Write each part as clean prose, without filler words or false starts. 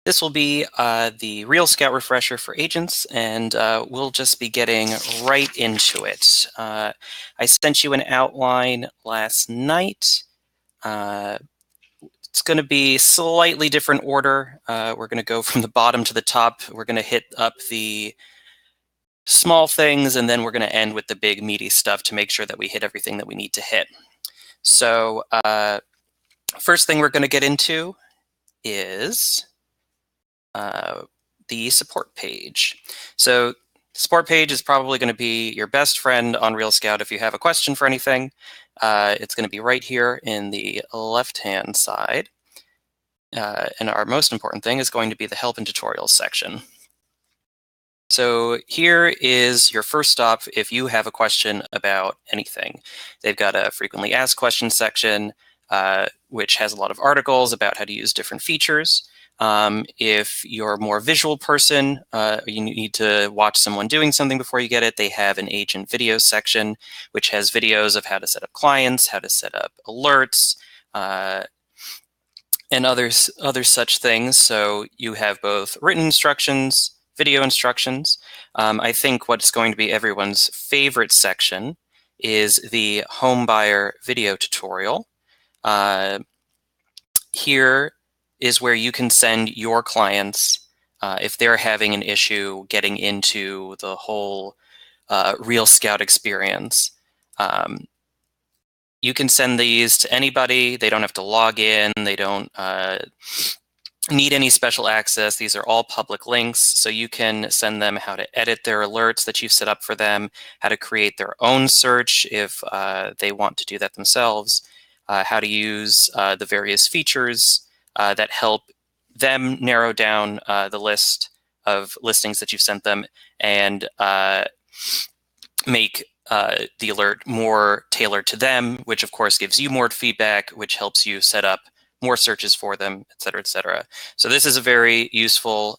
This will be the RealScout refresher for agents, and we'll just be getting right into it. I sent you an outline last night. It's going to be slightly different order. We're going to go from the bottom to the top. We're going to hit up the small things, and then we're going to end with the big meaty stuff to make sure that we hit everything that we need to hit. So first thing we're going to get into is the support page. So support page is probably going to be your best friend on RealScout if you have a question for anything. It's going to be right here in the left-hand side. And our most important thing is going to be the help and tutorials section. So here is your first stop if you have a question about anything. They've got a frequently asked questions section, which has a lot of articles about how to use different features. If you're a more visual person, you need to watch someone doing something before you get it, they have an agent video section, which has videos of how to set up clients, how to set up alerts, and other such things. So you have both written instructions, video instructions. I think what's going to be everyone's favorite section is the home buyer video tutorial. Here is where you can send your clients if they're having an issue getting into the whole RealScout experience. You can send these to anybody. They don't have to log in. They don't need any special access. These are all public links, so you can send them how to edit their alerts that you've set up for them, how to create their own search if they want to do that themselves, how to use the various features that help them narrow down the list of listings that you've sent them, and make the alert more tailored to them, which of course gives you more feedback, which helps you set up more searches for them, et cetera, et cetera. So this is a very useful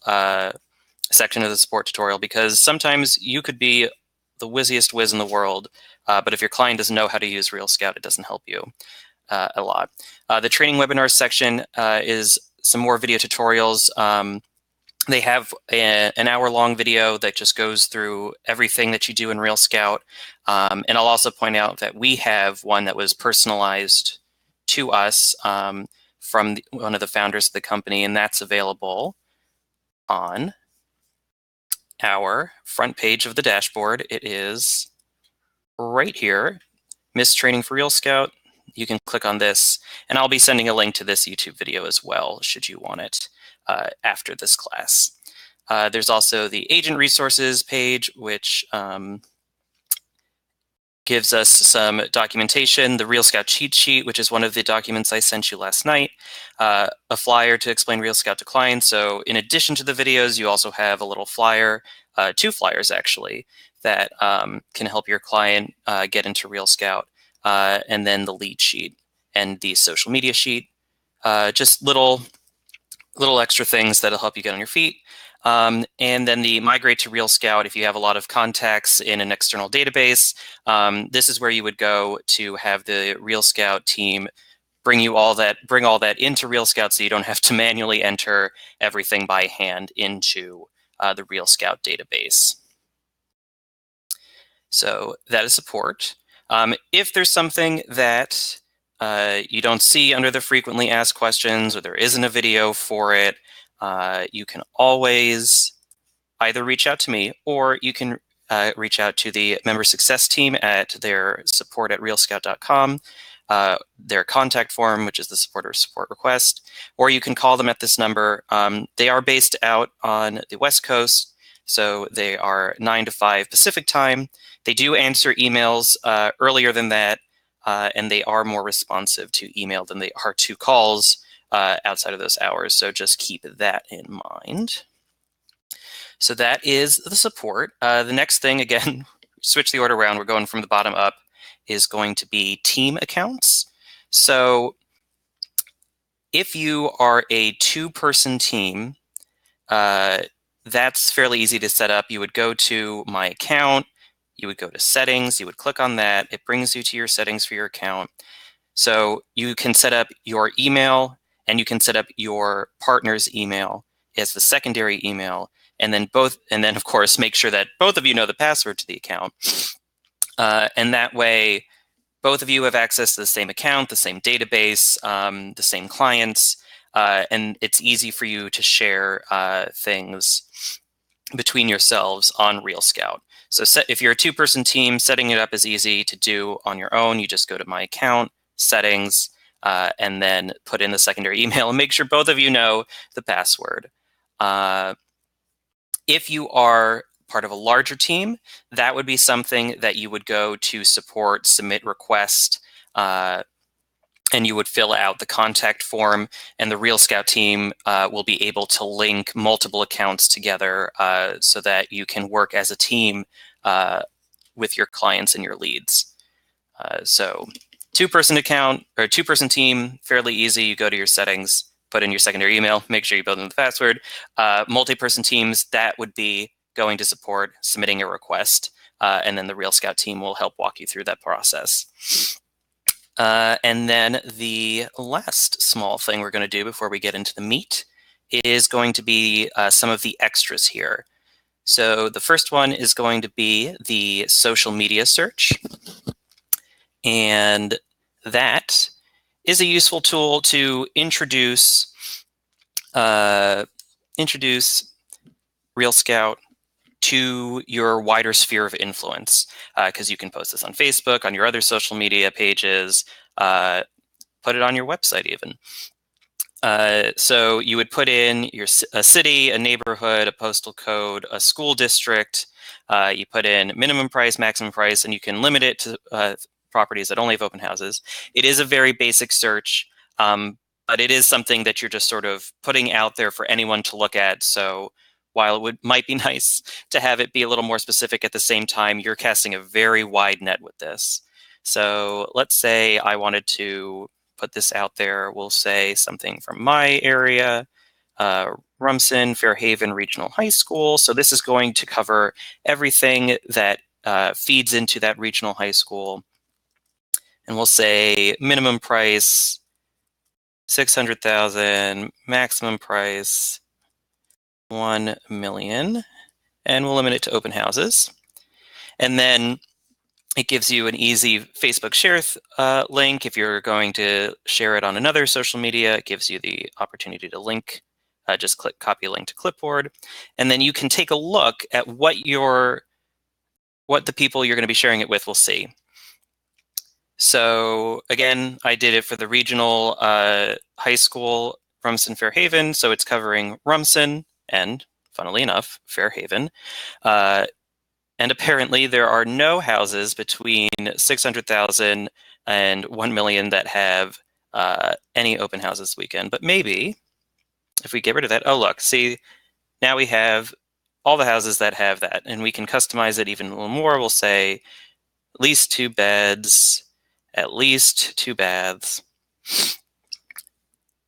section of the support tutorial, because sometimes you could be the whizziest whiz in the world, but if your client doesn't know how to use RealScout, it doesn't help you a lot. The training webinars section is some more video tutorials. They have an hour-long video that just goes through everything that you do in RealScout. And I'll also point out that we have one that was personalized to us from one of the founders of the company, and that's available on our front page of the dashboard. It is right here, Missed Training for RealScout. You can click on this, and I'll be sending a link to this YouTube video as well, should you want it after this class. There's also the agent resources page, which gives us some documentation, the RealScout cheat sheet, which is one of the documents I sent you last night, a flyer to explain RealScout to clients. So in addition to the videos, you also have a little flyer, 2 flyers actually, that can help your client get into RealScout, and then the lead sheet and the social media sheet. Just little extra things that'll help you get on your feet. And then the migrate to RealScout, if you have a lot of contacts in an external database, this is where you would go to have the RealScout team bring all that into RealScout, so you don't have to manually enter everything by hand into the RealScout database. So that is support. If there's something that you don't see under the frequently asked questions, or there isn't a video for it, you can always either reach out to me, or you can reach out to the member success team at their support@realscout.com, their contact form, which is the support request, or you can call them at this number. They are based out on the West Coast, so they are 9 to 5 Pacific time. They do answer emails earlier than that, and they are more responsive to email than they are to calls outside of those hours. So just keep that in mind. So that is the support. The next thing, again, switch the order around. We're going from the bottom up, is going to be team accounts. So if you are a 2-person team, that's fairly easy to set up. You would go to My Account, you would go to Settings, you would click on that. It brings you to your settings for your account. So you can set up your email, and you can set up your partner's email as the secondary email, and then of course make sure that both of you know the password to the account. And that way, both of you have access to the same account, the same database, the same clients, and it's easy for you to share things between yourselves on RealScout. So if you're a two-person team, setting it up is easy to do on your own. You just go to My Account, Settings, and then put in the secondary email and make sure both of you know the password. If you are part of a larger team, that would be something that you would go to Support, Submit Request, and you would fill out the contact form, and the RealScout team will be able to link multiple accounts together so that you can work as a team with your clients and your leads. So two-person account or two-person team, fairly easy. You go to your settings, put in your secondary email, make sure you build in the password. Multi-person teams, that would be going to Support, submitting a request, and then the RealScout team will help walk you through that process. And then the last small thing we're going to do before we get into the meat is going to be some of the extras here. So the first one is going to be the social media search. And that is a useful tool to introduce RealScout to your wider sphere of influence, because you can post this on Facebook, on your other social media pages, put it on your website even. So you would put in a city, a neighborhood, a postal code, a school district. You put in minimum price, maximum price, and you can limit it to properties that only have open houses. It is a very basic search, but it is something that you're just sort of putting out there for anyone to look at. So while it might be nice to have it be a little more specific, at the same time, you're casting a very wide net with this. So let's say I wanted to put this out there. We'll say something from my area, Rumson, Fairhaven Regional High School. So this is going to cover everything that feeds into that regional high school. And we'll say minimum price, 600,000, maximum price, 1 million, and we'll limit it to open houses. And then it gives you an easy Facebook share link. If you're going to share it on another social media, it gives you the opportunity to link. Just click copy link to clipboard. And then you can take a look at what the people you're going to be sharing it with will see. So again, I did it for the regional high school, Rumson Fairhaven. So it's covering Rumson and, funnily enough, Fairhaven. And apparently there are no houses between 600,000 and 1 million that have any open houses this weekend. But maybe if we get rid of that, oh look, see, now we have all the houses that have that, and we can customize it even a little more. We'll say at least 2 beds, at least 2 baths.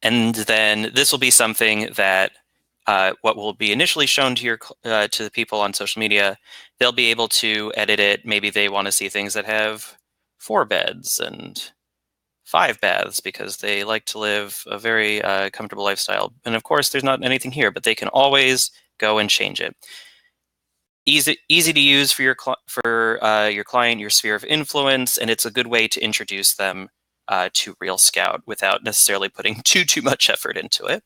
And then this will be something that what will be initially shown to the people on social media, they'll be able to edit it. Maybe they want to see things that have 4 beds and 5 baths because they like to live a very comfortable lifestyle. And of course, there's not anything here, but they can always go and change it. Easy to use for your client, your sphere of influence, and it's a good way to introduce them to RealScout without necessarily putting too much effort into it.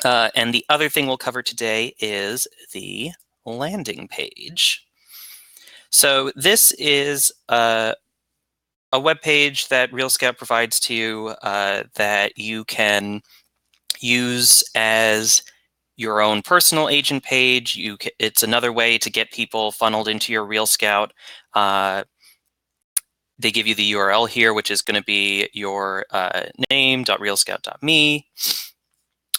And the other thing we'll cover today is the landing page. So this is a web page that RealScout provides to you that you can use as your own personal agent page. It's another way to get people funneled into your RealScout. They give you the URL here, which is going to be your name.realscout.me.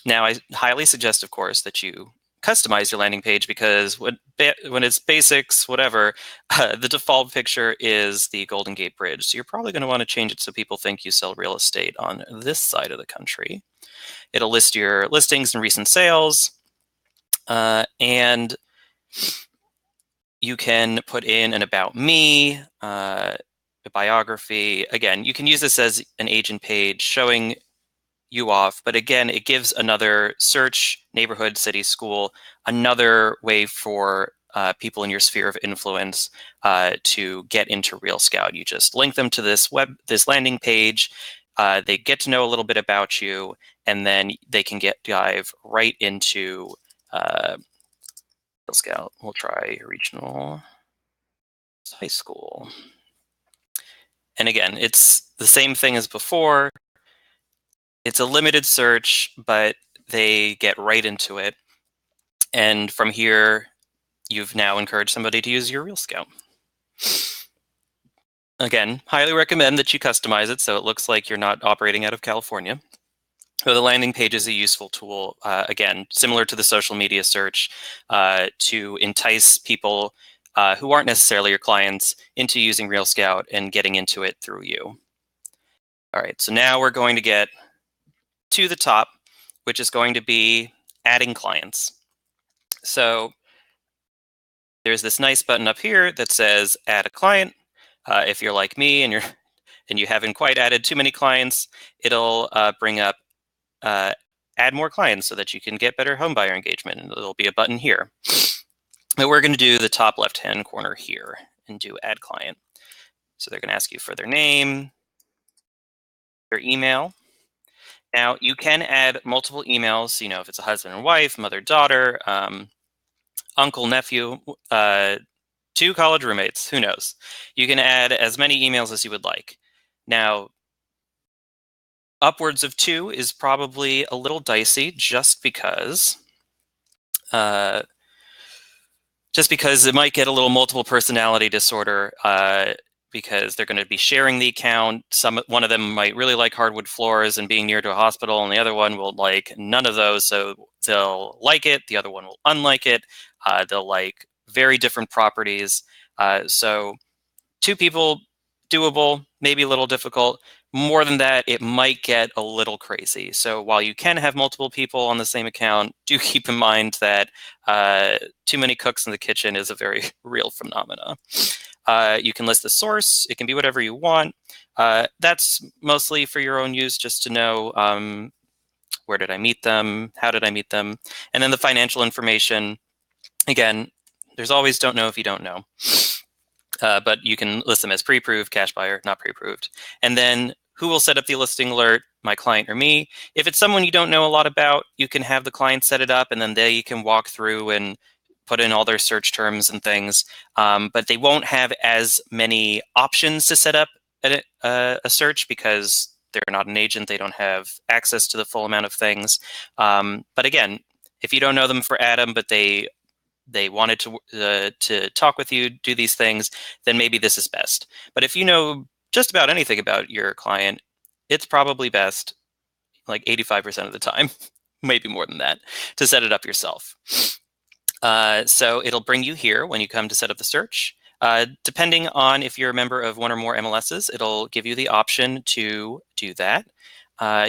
Now, I highly suggest, of course, that you customize your landing page, because when it's basics, whatever, the default picture is the Golden Gate Bridge. So you're probably going to want to change it so people think you sell real estate on this side of the country. It'll list your listings and recent sales, and you can put in an about me, a biography. Again, you can use this as an agent page showing you off, but again, it gives another search neighborhood, city, school, another way for people in your sphere of influence to get into RealScout. You just link them to this landing page. They get to know a little bit about you, and then they can dive right into RealScout. We'll try regional high school. And again, it's the same thing as before. It's a limited search, but they get right into it. And from here, you've now encouraged somebody to use your RealScout. Again, highly recommend that you customize it so it looks like you're not operating out of California. So the landing page is a useful tool, again, similar to the social media search, to entice people who aren't necessarily your clients into using RealScout and getting into it through you. All right, so now we're going to get to the top, which is going to be adding clients. So there's this nice button up here that says add a client. If you're like me and you haven't quite added too many clients, it'll bring up add more clients so that you can get better home buyer engagement, and there'll be a button here. But we're going to do the top left-hand corner here and do add client. So they're going to ask you for their name, their email. Now you can add multiple emails, you know, if it's a husband and wife, mother, daughter, uncle, nephew, 2 college roommates, who knows? You can add as many emails as you would like. Now, upwards of 2 is probably a little dicey just because it might get a little multiple personality disorder because they're going to be sharing the account. One of them might really like hardwood floors and being near to a hospital, and the other one will like none of those. So they'll like it. The other one will unlike it. They'll like very different properties. So 2 people, doable, maybe a little difficult. More than that, it might get a little crazy. So while you can have multiple people on the same account, do keep in mind that too many cooks in the kitchen is a very real phenomena. You can list the source. It can be whatever you want. That's mostly for your own use, just to know where did I meet them, how did I meet them, and then the financial information. Again, there's always don't know if you don't know. But you can list them as pre-approved, cash buyer, not pre-approved. And then who will set up the listing alert, my client or me? If it's someone you don't know a lot about, you can have the client set it up, and then they can walk through and put in all their search terms and things. But they won't have as many options to set up a search because they're not an agent. They don't have access to the full amount of things. But again, if you don't know them for Adam, but they wanted to talk with you, do these things, then maybe this is best. But if you know just about anything about your client, it's probably best, like 85% of the time, maybe more than that, to set it up yourself. So it'll bring you here when you come to set up the search. Depending on if you're a member of one or more MLSs, it'll give you the option to do that.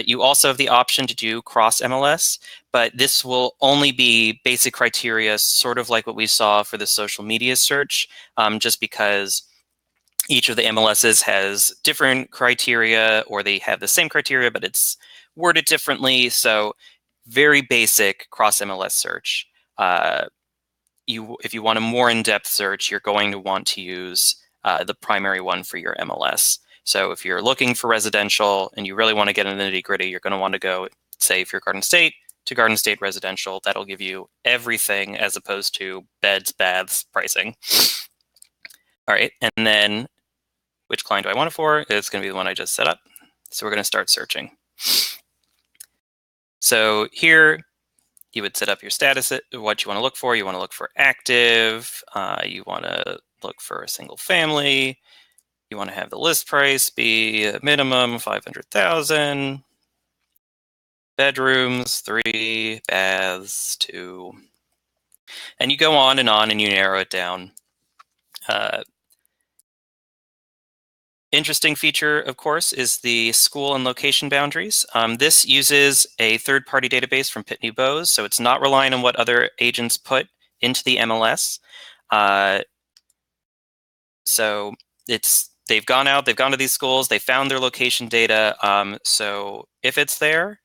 You also have the option to do cross MLS, but this will only be basic criteria, sort of like what we saw for the social media search, just because each of the MLSs has different criteria, or they have the same criteria, but it's worded differently. So very basic cross MLS search. If you want a more in-depth search, you're going to want to use the primary one for your MLS. So if you're looking for residential and you really want to get into the nitty-gritty, you're going to want to go, say, if you're Garden State, to Garden State Residential. That'll give you everything as opposed to beds, baths, pricing. All right, and then which client do I want it for? It's going to be the one I just set up. So we're going to start searching. So here, you would set up your status, what you want to look for. You want to look for active. You want to look for a single family. You want to have the list price be a minimum 500,000. Bedrooms, 3, baths, 2. And you go on and you narrow it down. Interesting feature, of course, is the school and location boundaries. This uses a third-party database from Pitney Bowes, so it's not relying on what other agents put into the MLS. So they've gone to these schools, they found their location data. So if it's there,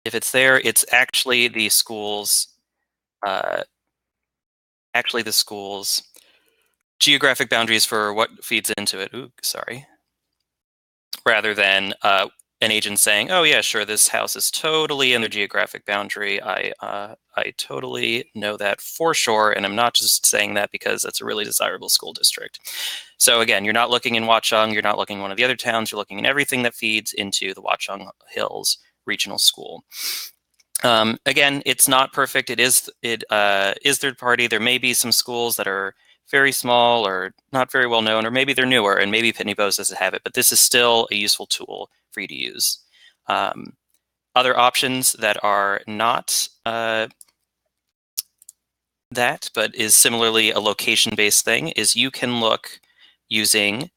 If it's there, it's actually the school's geographic boundaries for what feeds into it. Ooh, sorry. Rather than an agent saying, "Oh yeah, sure, this house is totally in the geographic boundary. I totally know that for sure, and I'm not just saying that because it's a really desirable school district." So again, you're not looking in Watchung, you're not looking in one of the other towns, you're looking in everything that feeds into the Watchung Hills Regional School. Again, it's not perfect. It is third party. There may be some schools that are very small or not very well known, or maybe they're newer, and maybe Pitney Bowes doesn't have it, but this is still a useful tool for you to use. Other options that are not that, but is similarly a location-based thing, is you can look using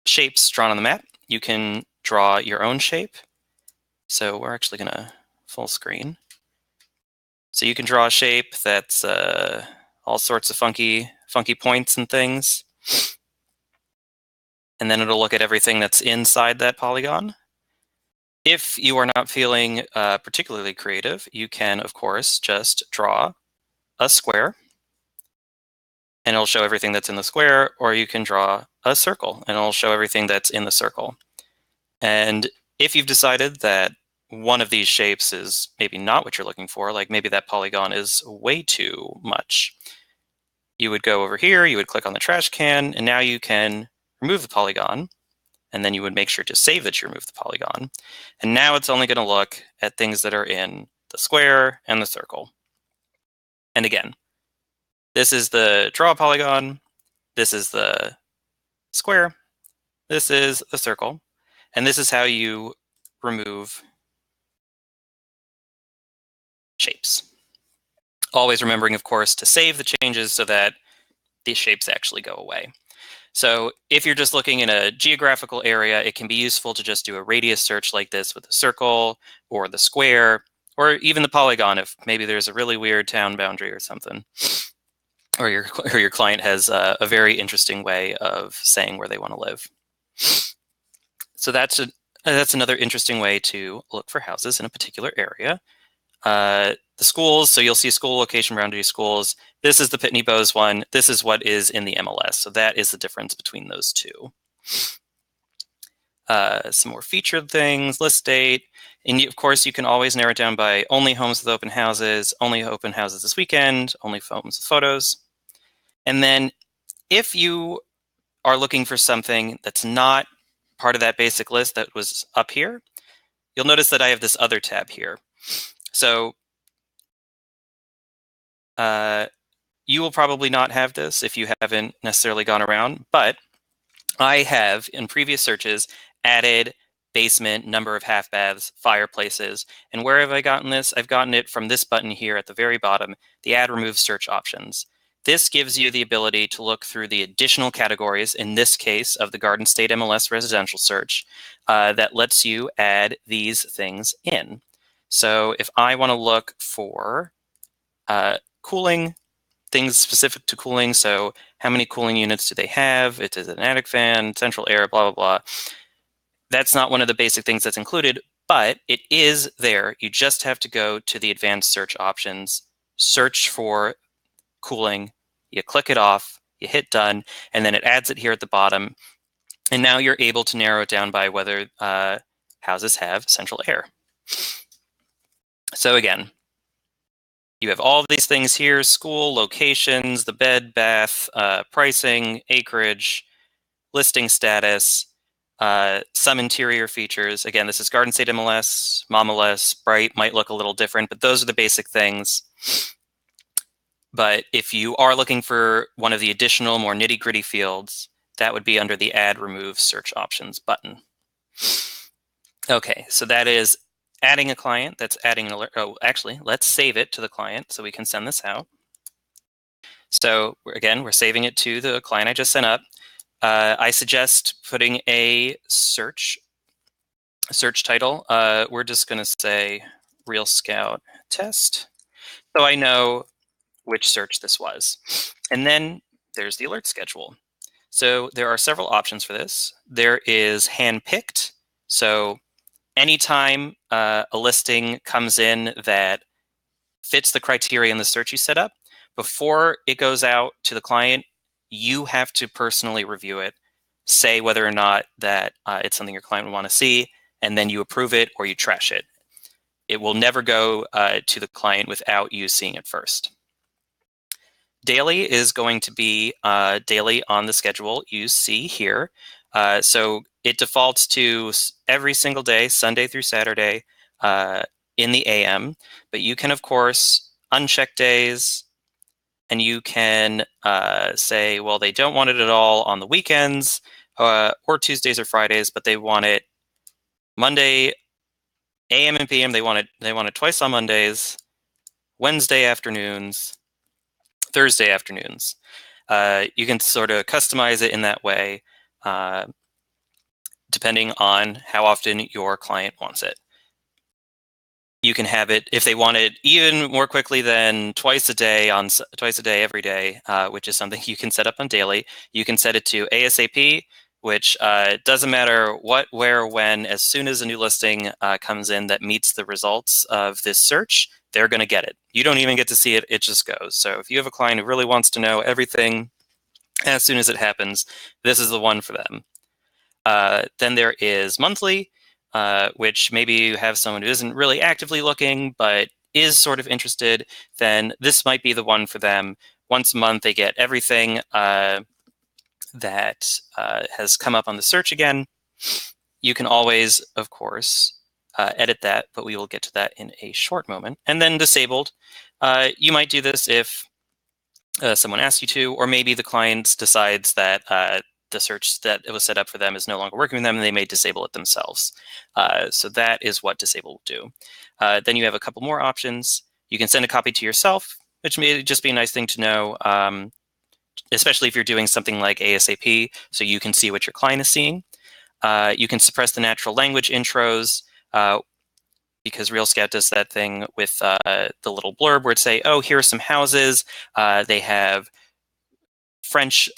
shapes drawn on the map. You can draw your own shape. So we're actually going to full screen. So you can draw a shape that's all sorts of funky points and things. And then it'll look at everything that's inside that polygon. If you are not feeling particularly creative, you can, of course, just draw a square. And it'll show everything that's in the square, or you can draw a circle, and it'll show everything that's in the circle. And if you've decided that one of these shapes is maybe not what you're looking for, like maybe that polygon is way too much, you would go over here, you would click on the trash can, and now you can remove the polygon, and then you would make sure to save that you removed the polygon. And now it's only going to look at things that are in the square and the circle. And again, this is the draw polygon, this is the square, this is the circle, and this is how you remove shapes. Always remembering, of course, to save the changes so that these shapes actually go away. So if you're just looking in a geographical area, it can be useful to just do a radius search like this with the circle or the square, or even the polygon if maybe there's a really weird town boundary or something. Or your client has a very interesting way of saying where they want to live. So that's another interesting way to look for houses in a particular area. The schools, so you'll see school location boundary schools. This is the Pitney Bowes one. This is what is in the MLS. So that is the difference between those two. Some more featured things, list date. And of course, you can always narrow it down by only homes with open houses, only open houses this weekend, only homes with photos. And then if you are looking for something that's not part of that basic list that was up here, you'll notice that I have this other tab here. So you will probably not have this if you haven't necessarily gone around, but I have, in previous searches, added basement, number of half baths, fireplaces. And where have I gotten this? I've gotten it from this button here at the very bottom, the Add Remove Search options. This gives you the ability to look through the additional categories, in this case of the Garden State MLS residential search, that lets you add these things in. So if I want to look for cooling, things specific to cooling, so how many cooling units do they have? It is an attic fan, central air, blah, blah, blah. That's not one of the basic things that's included, but it is there. You just have to go to the advanced search options, search for cooling, you click it off, you hit done, and then it adds it here at the bottom. And now you're able to narrow it down by whether houses have central air. So again, you have all of these things here: school, locations, the bed, bath, pricing, acreage, listing status, some interior features. Again, this is Garden State MLS, MOMLS, Bright might look a little different, but those are the basic things. But if you are looking for one of the additional, more nitty-gritty fields, that would be under the Add Remove Search Options button. Okay, so that is adding a client, that's adding an alert. Oh, actually, let's save it to the client so we can send this out. So again, we're saving it to the client I just sent up. I suggest putting a search title. We're just going to say RealScout test, so I know which search this was. And then there's the alert schedule. So there are several options for this. There is handpicked. So anytime a listing comes in that fits the criteria in the search you set up, before it goes out to the client, you have to personally review it, say whether or not that it's something your client would want to see, and then you approve it or you trash it. It will never go to the client without you seeing it first. Daily is going to be daily on the schedule you see here. So it defaults to every single day, Sunday through Saturday, in the AM. But you can, of course, uncheck days, and you can say, well, they don't want it at all on the weekends or Tuesdays or Fridays, but they want it Monday, AM and PM. They want it twice on Mondays, Wednesday afternoons, Thursday afternoons. You can sort of customize it in that way, depending on how often your client wants it. You can have it if they want it even more quickly than twice a day every day, which is something you can set up on daily. You can set it to ASAP, which doesn't matter what, where, when. As soon as a new listing comes in that meets the results of this search, they're going to get it. You don't even get to see it, it just goes. So if you have a client who really wants to know everything as soon as it happens, this is the one for them. Then there is monthly, which maybe you have someone who isn't really actively looking, but is sort of interested, then this might be the one for them. Once a month, they get everything that has come up on the search again. You can always, of course, edit that, but we will get to that in a short moment. And then disabled, you might do this if someone asks you to, or maybe the client decides that the search that it was set up for them is no longer working with them, and they may disable it themselves. So that is what disable will do. Then you have a couple more options. You can send a copy to yourself, which may just be a nice thing to know, especially if you're doing something like ASAP, so you can see what your client is seeing. You can suppress the natural language intros, because RealScout does that thing with the little blurb where it say, oh, here are some houses. They have French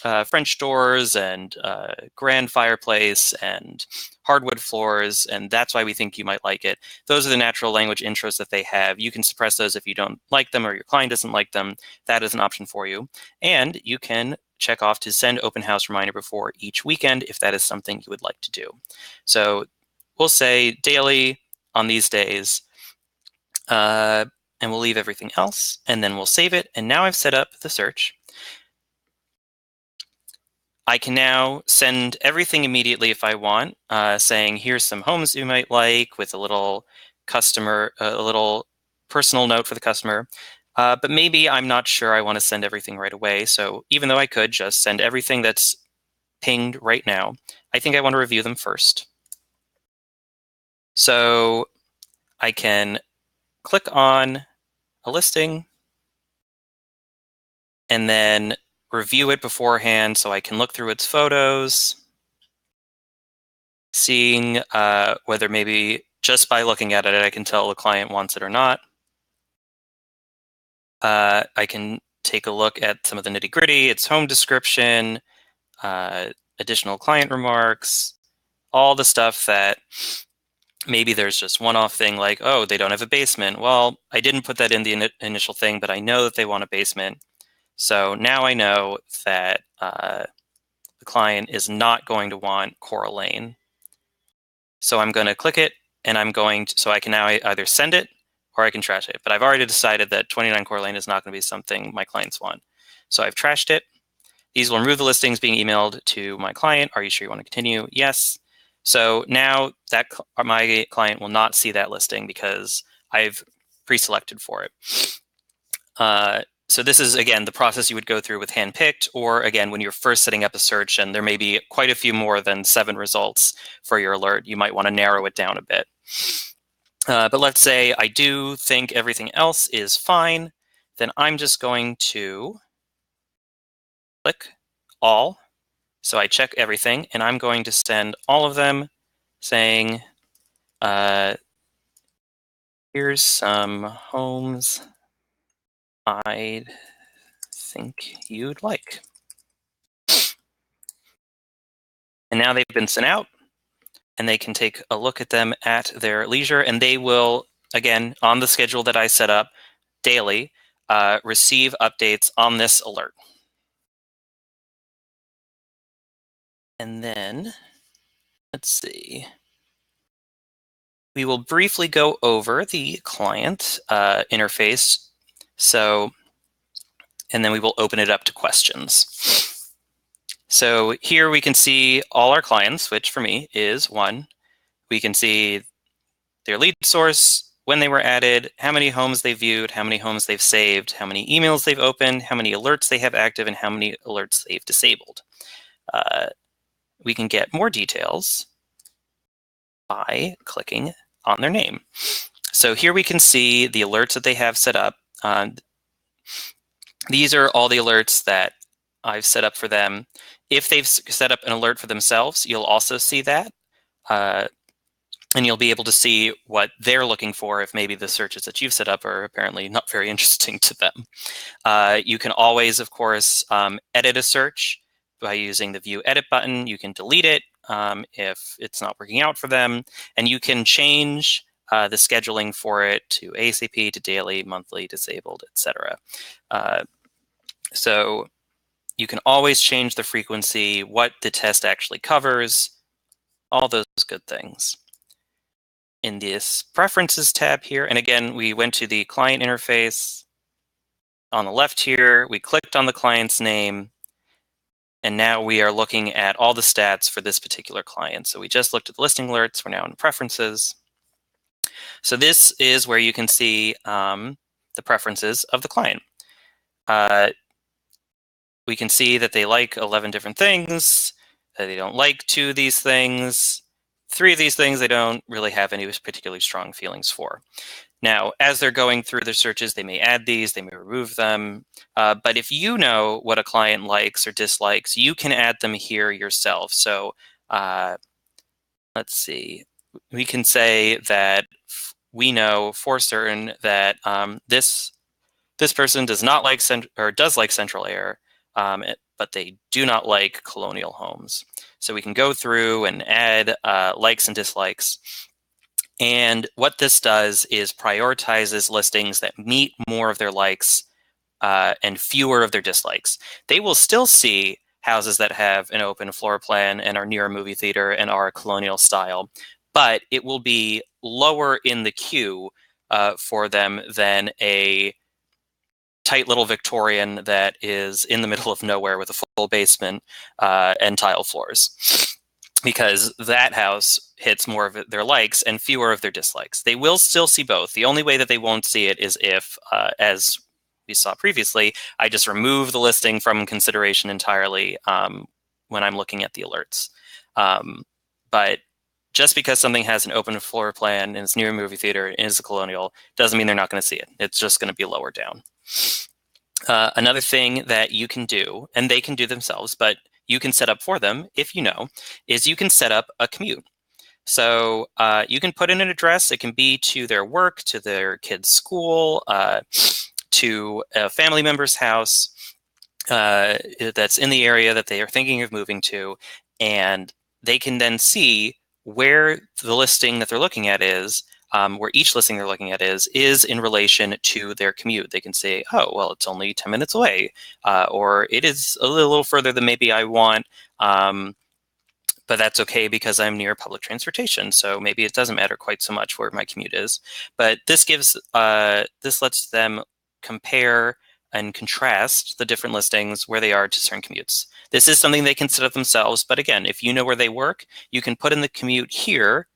doors and grand fireplace and hardwood floors, and that's why we think you might like it. Those are the natural language intros that they have. You can suppress those if you don't like them or your client doesn't like them. That is an option for you. And you can check off to send open house reminder before each weekend if that is something you would like to do. So we'll say daily on these days, and we'll leave everything else, and then we'll save it. And now I've set up the search. I can now send everything immediately if I want, saying here's some homes you might like with a little a little personal note for the customer. But maybe I'm not sure I want to send everything right away. So even though I could just send everything that's pinged right now, I think I want to review them first. So I can click on a listing and then review it beforehand so I can look through its photos, seeing whether maybe just by looking at it, I can tell the client wants it or not. I can take a look at some of the nitty gritty, its home description, additional client remarks, all the stuff that maybe there's just one-off thing like, oh, they don't have a basement. Well, I didn't put that in the initial thing, but I know that they want a basement. So now I know that the client is not going to want Coral Lane. So I'm going to click it, and I'm going to, so I can now either send it or I can trash it. But I've already decided that 29 Coral Lane is not going to be something my clients want. So I've trashed it. These will remove the listings being emailed to my client. Are you sure you want to continue? Yes. So now that my client will not see that listing because I've pre-selected for it. So this is, again, the process you would go through with handpicked, or again, when you're first setting up a search and there may be quite a few more than 7 results for your alert, you might want to narrow it down a bit. But let's say I do think everything else is fine, then I'm just going to click all. So I check everything, and I'm going to send all of them saying, here's some homes I think you'd like. And now they've been sent out. and they can take a look at them at their leisure, and they will, again, on the schedule that I set up daily, receive updates on this alert. And then, let's see. We will briefly go over the client interface. So, and then we will open it up to questions. So here we can see all our clients, which for me is 1. We can see their lead source, when they were added, how many homes they viewed, how many homes they've saved, how many emails they've opened, how many alerts they have active, and how many alerts they've disabled. We can get more details by clicking on their name. So here we can see the alerts that they have set up. These are all the alerts that I've set up for them. If they've set up an alert for themselves, you'll also see that. And you'll be able to see what they're looking for if maybe the searches that you've set up are apparently not very interesting to them. You can always, of course, edit a search by using the View Edit button. You can delete it if it's not working out for them. And you can change the scheduling for it to ASAP, to daily, monthly, disabled, etc. So you can always change the frequency, what the test actually covers, all those good things. In this Preferences tab here, and again, we went to the client interface. On the left here, we clicked on the client's name, and now we are looking at all the stats for this particular client. So we just looked at the listing alerts, we're now in Preferences. So this is where you can see the preferences of the client. We can see that they like 11 different things, that they don't like 2 of these things, 3 of these things they don't really have any particularly strong feelings for. Now, as they're going through their searches, they may add these, they may remove them. But if you know what a client likes or dislikes, you can add them here yourself. So let's see. We can say that we know for certain that this person does not like does like central air, but they do not like colonial homes. So we can go through and add likes and dislikes. And what this does is prioritizes listings that meet more of their likes and fewer of their dislikes. They will still see houses that have an open floor plan and are near a movie theater and are colonial style, but it will be lower in the queue for them than a tight little Victorian that is in the middle of nowhere with a full basement and tile floors, because that house hits more of their likes and fewer of their dislikes. They will still see both. The only way that they won't see it is if, as we saw previously, I just remove the listing from consideration entirely when I'm looking at the alerts. But just because something has an open floor plan and it's near a movie theater and is a colonial doesn't mean they're not going to see it. It's just going to be lower down. Another thing that you can do, and they can do themselves, but you can set up for them, if you know, is you can set up a commute. So you can put in an address. It can be to their work, to their kid's school, to a family member's house that's in the area that they are thinking of moving to, and they can then see where the listing that they're looking at is, where each listing they're looking at is in relation to their commute. They can say, oh, well, it's only 10 minutes away, or it is a little further than maybe I want, but that's okay because I'm near public transportation, so maybe it doesn't matter quite so much where my commute is. But this gives, this lets them compare and contrast the different listings where they are to certain commutes. This is something they can set up themselves, but again, if you know where they work, you can put in the commute here,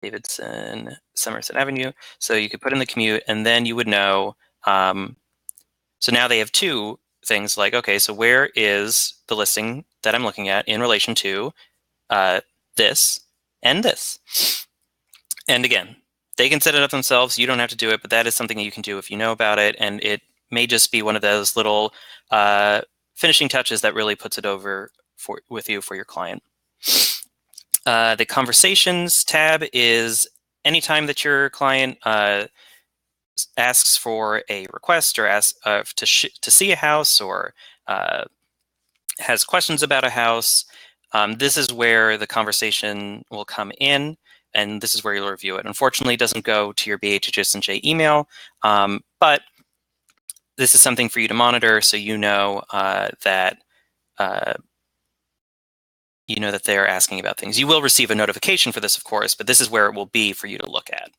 Davidson, Somerset Avenue. So you could put in the commute, and then you would know. So now they have 2 things like, okay, so where is the listing that I'm looking at in relation to this and this? And again, they can set it up themselves. You don't have to do it, but that is something that you can do if you know about it. And it may just be one of those little finishing touches that really puts it over with you for your client. The Conversations tab is anytime that your client asks for a request or asks to see a house or has questions about a house, This is where the conversation will come in, and this is where you'll review it. Unfortunately, it doesn't go to your BHHS and J email, but this is something for you to monitor, so that uh, they're asking about things. You will receive a notification for this, of course, but this is where it will be for you to look at.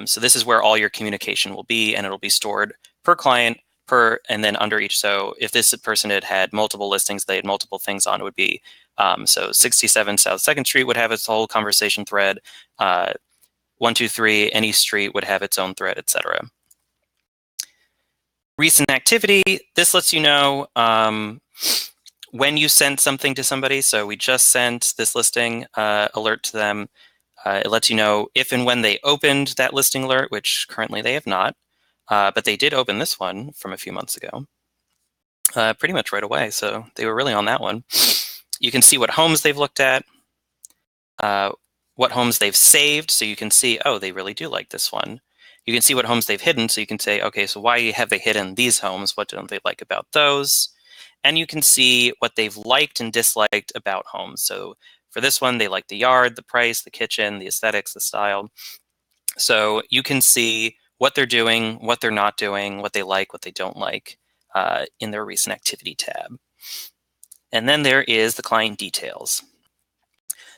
So this is where all your communication will be, and it'll be stored per client, and then under each. So if this person had multiple listings, they had multiple things on, it would be, so 67 South 2nd Street would have its whole conversation thread. 123, any street would have its own thread, etc. Recent activity, this lets you know when you sent something to somebody. So we just sent this listing alert to them. It lets you know if and when they opened that listing alert, which currently they have not, but they did open this one from a few months ago, pretty much right away. So they were really on that one. You can see what homes they've looked at, what homes they've saved. So you can see, oh, they really do like this one. You can see what homes they've hidden. So you can say, okay, so why have they hidden these homes? What don't they like about those? And you can see what they've liked and disliked about homes. So for this one, they like the yard, the price, the kitchen, the aesthetics, the style. So you can see what they're doing, what they're not doing, what they like, what they don't like in their recent activity tab. And then there is the client details.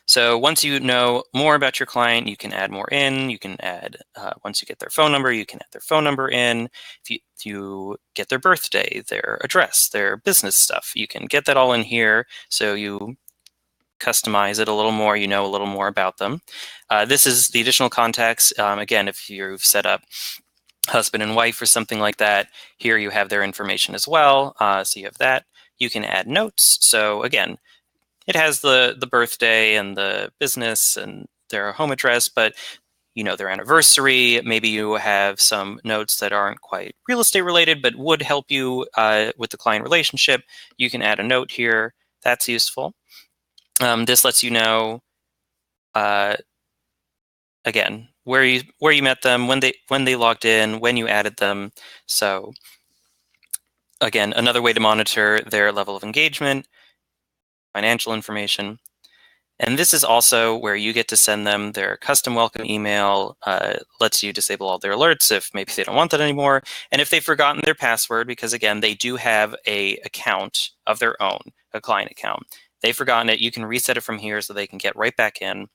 So once you know more about your client, you can add more in. You can add, once you get their phone number, you can add their phone number in. If you get their birthday, their address, their business stuff, you can get that all in here. So you customize it a little more, you know a little more about them. This is the additional contacts. Again, if you've set up husband and wife or something like that, here you have their information as well. So you have that. You can add notes. So again, it has the birthday and the business and their home address, but their anniversary. Maybe you have some notes that aren't quite real estate related, but would help you with the client relationship. You can add a note here. That's useful. This lets you know, again, where you met them, when they logged in, when you added them. So again, another way to monitor their level of engagement, financial information. And this is also where you get to send them their custom welcome email, lets you disable all their alerts if maybe they don't want that anymore. And if they've forgotten their password, because again, they do have a account of their own, a client account. They've forgotten it, you can reset it from here so they can get right back in.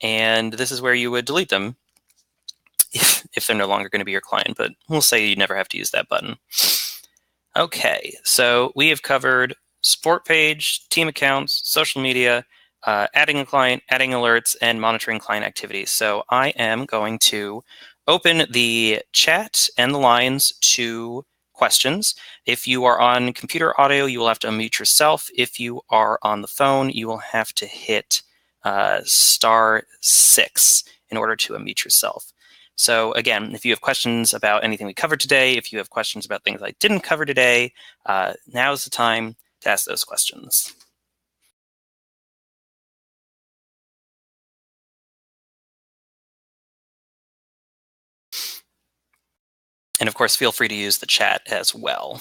And this is where you would delete them if they're no longer going to be your client, but we'll say you never have to use that button. Okay, so we have covered support page, team accounts, social media, adding a client, adding alerts, and monitoring client activities. So I am going to open the chat and the lines to questions. If you are on computer audio, you will have to unmute yourself. If you are on the phone, you will have to hit *6 in order to unmute yourself. So again, if you have questions about anything we covered today, if you have questions about things I didn't cover today, now is the time to ask those questions. And of course, feel free to use the chat as well.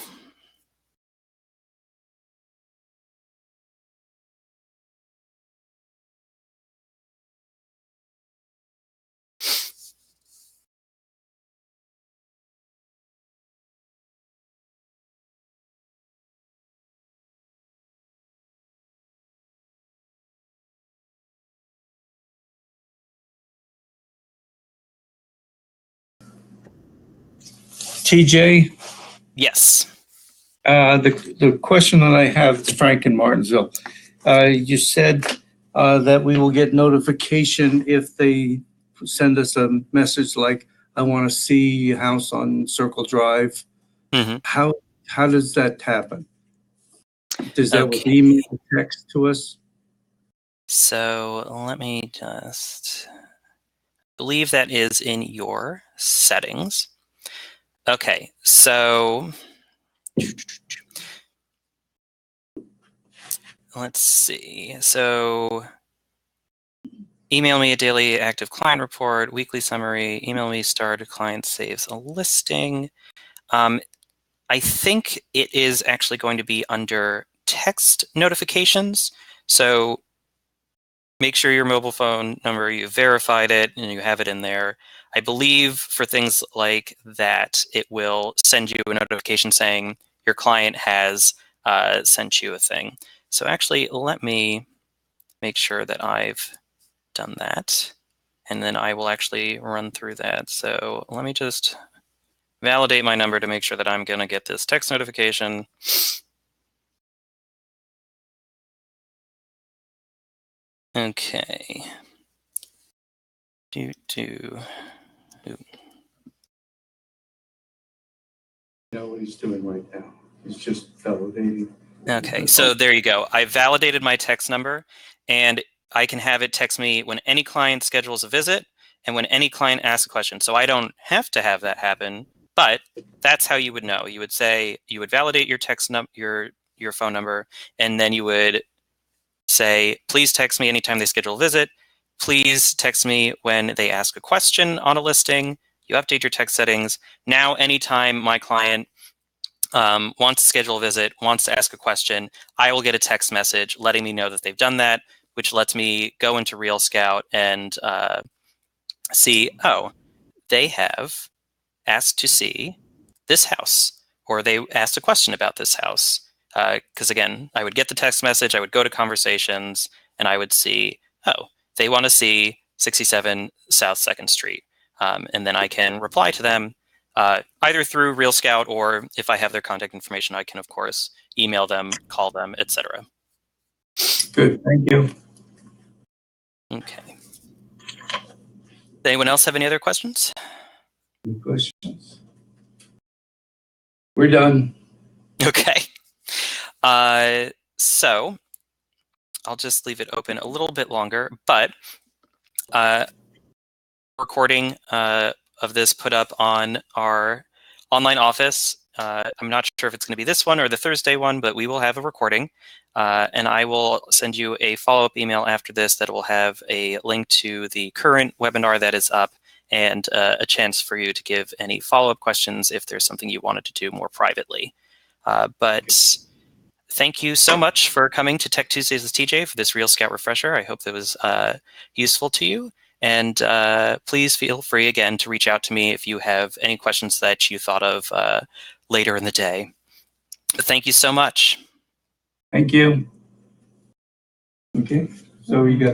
TJ, Yes. the question that I have is Frank in Martinsville. You said that we will get notification if they send us a message like, I want to see a house on Circle Drive. Mm-hmm. How does that happen? Does that with Okay. email or text to us? So let me just believe that is in your settings. Okay, so let's see. So email me a daily active client report, weekly summary, email me started client saves a listing. I think it is actually going to be under text notifications. So make sure your mobile phone number, you verified it and you have it in there. I believe for things like that, it will send you a notification saying your client has sent you a thing. So actually, let me make sure that I've done that. And then I will actually run through that. So let me just validate my number to make sure that I'm going to get this text notification. Okay. Know what he's doing right now. He's just validating. Okay, so there you go. I validated my text number, and I can have it text me when any client schedules a visit and when any client asks a question. So I don't have to have that happen, but that's how you would know. You would say, you would validate your your phone number, and then you would say, please text me anytime they schedule a visit. Please text me when they ask a question on a listing. You update your text settings. Now, anytime my client wants to schedule a visit, wants to ask a question, I will get a text message letting me know that they've done that, which lets me go into RealScout and see, oh, they have asked to see this house, or they asked a question about this house. Because again, I would get the text message, I would go to conversations, and I would see, oh, they want to see 67 South 2nd Street. And then I can reply to them either through RealScout, or if I have their contact information, I can, of course, email them, call them, etc. Good, thank you. Okay. Anyone else have any other questions? Any questions? We're done. Okay. So I'll just leave it open a little bit longer, but recording of this put up on our online office. I'm not sure if it's going to be this one or the Thursday one, but we will have a recording. And I will send you a follow-up email after this that will have a link to the current webinar that is up, and a chance for you to give any follow-up questions if there's something you wanted to do more privately. But thank you so much for coming to Tech Tuesdays with TJ for this RealScout refresher. I hope that was useful to you. And please feel free again to reach out to me if you have any questions that you thought of later in the day. But thank you so much. Thank you. Okay, so you got